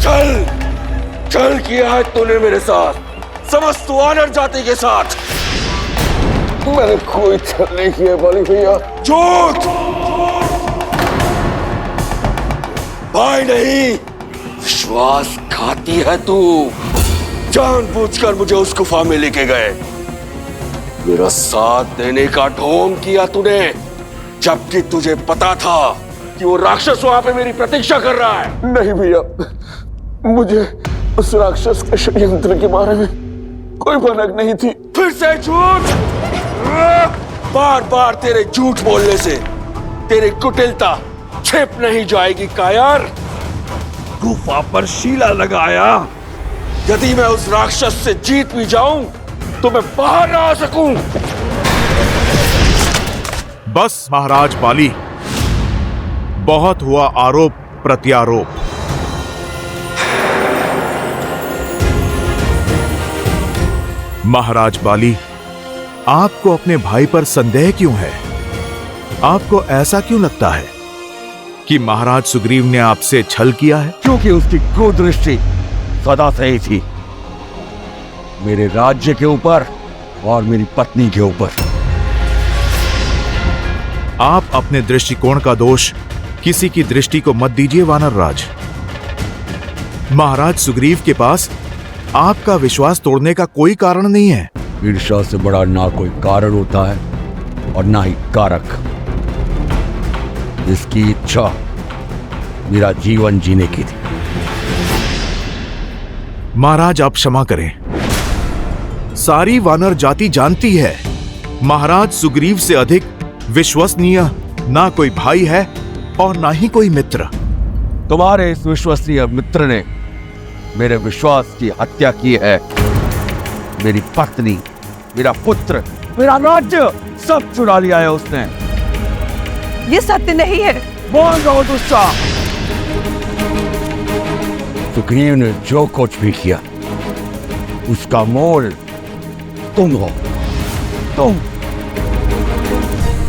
चल चल किया है तूने मेरे साथ, समस्त वानर जाति के साथ। मैंने कोई छल नहीं किया बलि भैया। झूठ! भाई नहीं, विश्वासघाती है तू। जानबूझकर मुझे उस गुफा में लेके गए, मेरा साथ देने का ढोंग किया तूने, जबकि तुझे पता था कि वो राक्षस वहां पे मेरी प्रतीक्षा कर रहा है। नहीं भैया, मुझे उस राक्षस के षड्यंत्र के बारे में कोई भनक नहीं थी। फिर से झूठ! बार बार तेरे झूठ बोलने से तेरी कुटिलता छिप नहीं जाएगी कायर। गुफा पर शीला लगाया, यदि मैं उस राक्षस से जीत भी जाऊं तो मैं बाहर ना आ सकूं। बस महाराज बाली, बहुत हुआ आरोप प्रत्यारोप। महाराज बाली, आपको अपने भाई पर संदेह क्यों है? आपको ऐसा क्यों लगता है कि महाराज सुग्रीव ने आपसे छल किया है? क्योंकि उसकी क्रूरदृष्टि सदा से ही थी, मेरे राज्य के ऊपर और मेरी पत्नी के ऊपर। आप अपने दृष्टिकोण का दोष किसी की दृष्टि को मत दीजिए वानर राज। महाराज सुग्रीव के पास आपका विश्वास तोड़ने का कोई कारण नहीं है। ईर्ष्या से बड़ा ना कोई कारण होता है और ना ही कारक। जिसकी इच्छा मेरा जीवन जीने की थी। महाराज आप क्षमा करें, सारी वानर जाति जानती है महाराज सुग्रीव से अधिक विश्वसनीय ना कोई भाई है और ना ही कोई मित्र। तुम्हारे इस विश्वसनीय मित्र ने मेरे विश्वास की हत्या की है। मेरी पत्नी, मेरा पुत्र, मेरा राज्य सब चुरा लिया है उसने। ये सत्य नहीं है। बोल रहा हूं दुष्टा। सुग्रीव ने जो कुछ भी किया उसका मोल तुम हो। तुम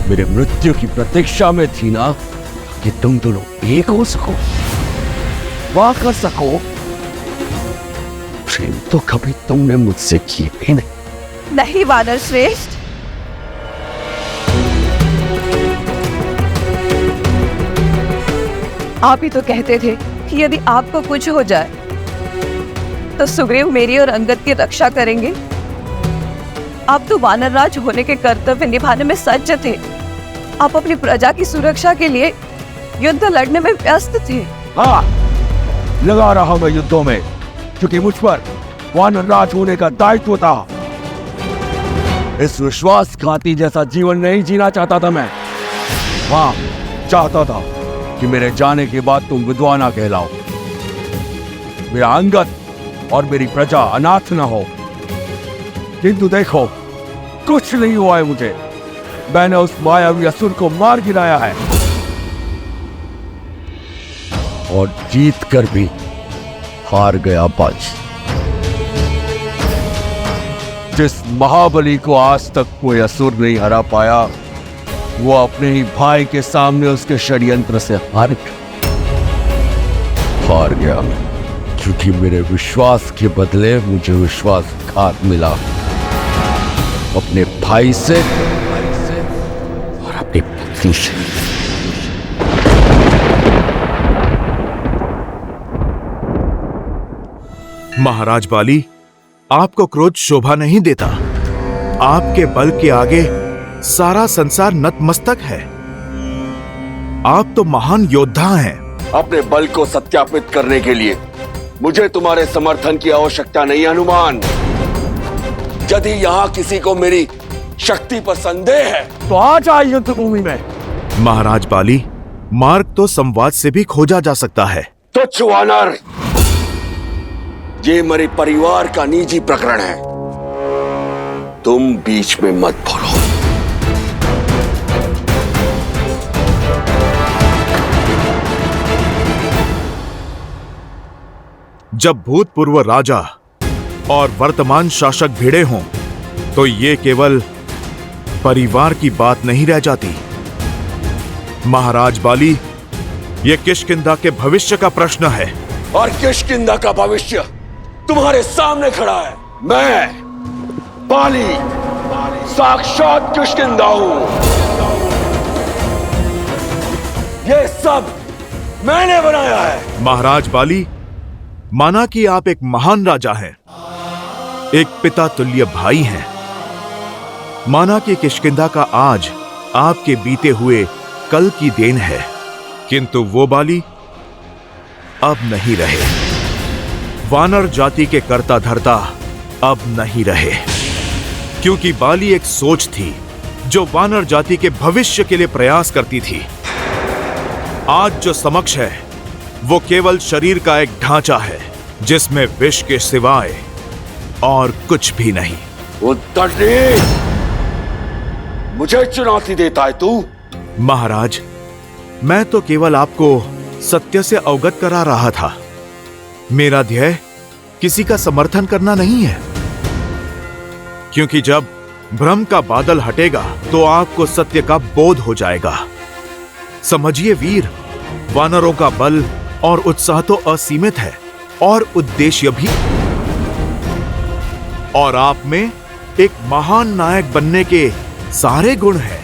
मेरे मृत्यु की प्रतीक्षा में थी ना, कि तुम दोनों एक हो सको, वाह कर सको। प्रेम तो कभी तुमने मुझसे किए ही नहीं। नहीं वानर श्रेष्ठ, आप ही तो कहते थे कि यदि आपको कुछ हो जाए तो सुग्रीव मेरी और अंगद की रक्षा करेंगे। आप तो वानरराज होने के कर्तव्य निभाने में सज्ज थे। आप अपनी प्रजा की सुरक्षा के लिए युद्ध लड़ने में व्यस्त थे। हाँ, लगा रहा मैं युद्धों में, क्योंकि मुझ पर वानरराज होने का दायित्व था। इस विश्वासघाती जैसा जीवन नहीं जीना चाहता था मैं। हाँ, चाहता था कि मेरे जाने के बाद तुम विधवा ना कहलाओ, मेरा अंगद और मेरी प्रजा अनाथ ना हो। किंतु देखो, कुछ नहीं हुआ है मुझे। मैंने उस मायावी असुर को मार गिराया है और जीत कर भी हार गया बाजी। जिस महाबली को आज तक कोई असुर नहीं हरा पाया, वो अपने ही भाई के सामने उसके षड्यंत्र से हार गया। क्योंकि मेरे विश्वास के बदले मुझे विश्वासघात मिला, अपने भाई से और अपनी पत्नी से। महाराज बाली, आपको क्रोध शोभा नहीं देता। आपके बल के आगे सारा संसार नतमस्तक है। आप तो महान योद्धा हैं। अपने बल को सत्यापित करने के लिए मुझे तुम्हारे समर्थन की आवश्यकता नहीं हनुमान। यदि यहाँ किसी को मेरी शक्ति पर संदेह है तो आ जाए युद्ध भूमि में। महाराज बाली, मार्ग तो संवाद से भी खोजा जा सकता है। तुच्छ वानर, ये मेरे परिवार का निजी प्रकरण है, तुम बीच में मत बोलो। जब भूतपूर्व राजा और वर्तमान शासक भिड़े हों तो ये केवल परिवार की बात नहीं रह जाती। महाराज बाली, ये किष्किंधा के भविष्य का प्रश्न है। और किष्किंधा का भविष्य तुम्हारे सामने खड़ा है। मैं बाली साक्षात किष्किंधा हूं। ये सब मैंने बनाया है। महाराज बाली, माना कि आप एक महान राजा हैं, एक पिता तुल्य भाई हैं। माना कि किष्किंधा का आज आपके बीते हुए कल की देन है, किंतु वो बाली अब नहीं रहे। वानर जाति के कर्ता धर्ता अब नहीं रहे, क्योंकि बाली एक सोच थी जो वानर जाति के भविष्य के लिए प्रयास करती थी। आज जो समक्ष है वो केवल शरीर का एक ढांचा है जिसमें विष के सिवाय और कुछ भी नहीं। उत्तरजी, मुझे चुनौती देता है तू? महाराज, मैं तो केवल आपको सत्य से अवगत करा रहा था। मेरा ध्येय किसी का समर्थन करना नहीं है, क्योंकि जब भ्रम का बादल हटेगा तो आपको सत्य का बोध हो जाएगा। समझिए वीर, वानरों का बल और उत्साह तो असीमित है और उद्देश्य भी, और आप में एक महान नायक बनने के सारे गुण हैं।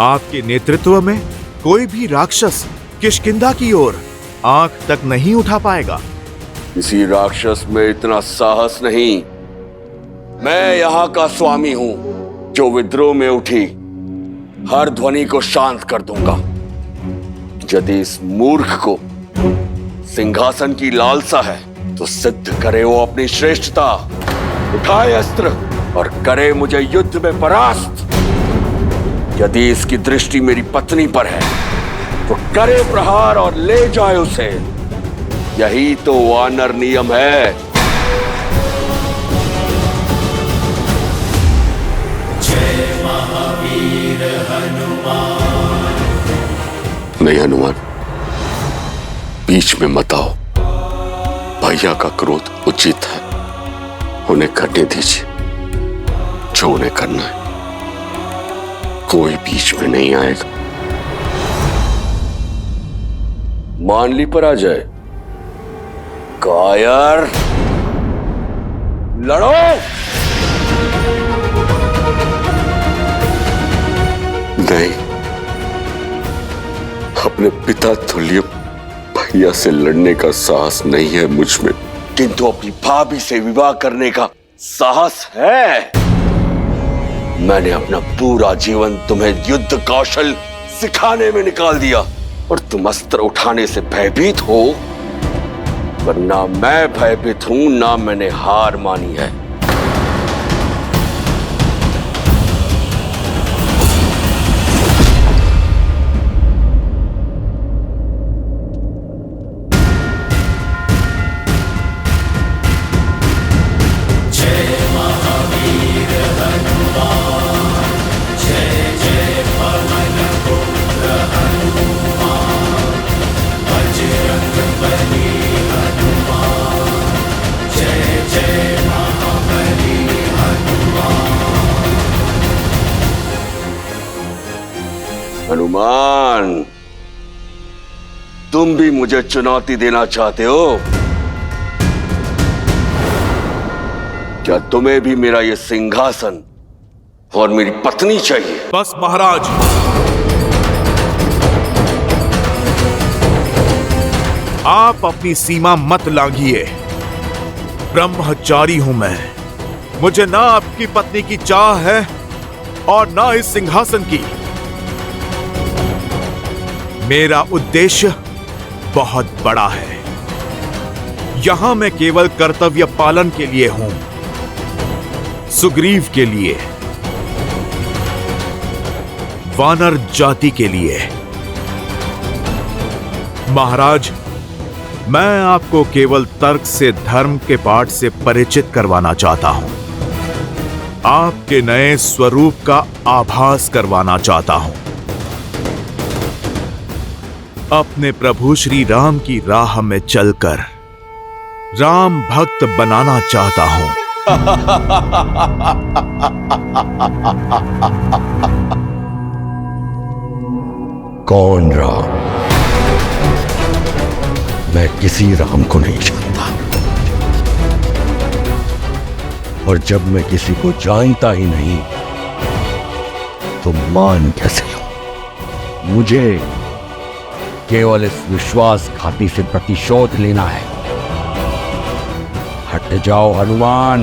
आपके नेतृत्व में कोई भी राक्षस किष्किंधा की ओर आंख तक नहीं उठा पाएगा। किसी राक्षस में इतना साहस नहीं। मैं यहां का स्वामी हूं जो विद्रोह में उठी हर ध्वनि को शांत कर दूंगा। यदि इस मूर्ख को सिंहासन की लालसा है तो सिद्ध करे वो अपनी श्रेष्ठता, उठाए अस्त्र और करे मुझे युद्ध में परास्त। यदि इसकी दृष्टि मेरी पत्नी पर है तो करे प्रहार और ले जाए उसे। यही तो वानर नियम है। जय महावीर हनुमान। नहीं हनुमान, बीच में मत आओ। भैया का क्रोध उचित है, उन्हें करने दीजिए जो उन्हें करना है। कोई बीच में नहीं आएगा। मानली पर आ जाए। कायर, लड़ो। नहीं, अपने पिता तुल्य भैया से लड़ने का साहस नहीं है मुझ में, किंतु अपनी भाभी से विवाह करने का साहस है। मैंने अपना पूरा जीवन तुम्हें युद्ध कौशल सिखाने में निकाल दिया और तुम अस्त्र उठाने से भयभीत हो। पर ना मैं भयभीत हूं, ना मैंने हार मानी है। हनुमान, तुम भी मुझे चुनौती देना चाहते हो? क्या तुम्हें भी मेरा यह सिंहासन और मेरी पत्नी चाहिए? बस महाराज, आप अपनी सीमा मत लांघिए। ब्रह्मचारी हूं मैं। मुझे ना आपकी पत्नी की चाह है और ना इस सिंहासन की। मेरा उद्देश्य बहुत बड़ा है। यहां मैं केवल कर्तव्य पालन के लिए हूं, सुग्रीव के लिए, वानर जाति के लिए। महाराज, मैं आपको केवल तर्क से धर्म के पाठ से परिचित करवाना चाहता हूं। आपके नए स्वरूप का आभास करवाना चाहता हूं। अपने प्रभु श्री राम की राह में चलकर राम भक्त बनाना चाहता हूं। कौन राम? मैं किसी राम को नहीं जानता, और जब मैं किसी को जानता ही नहीं तो मान कैसे लूं? मुझे केवल इस विश्वासघाती से प्रतिशोध लेना है। हट जाओ हनुमान।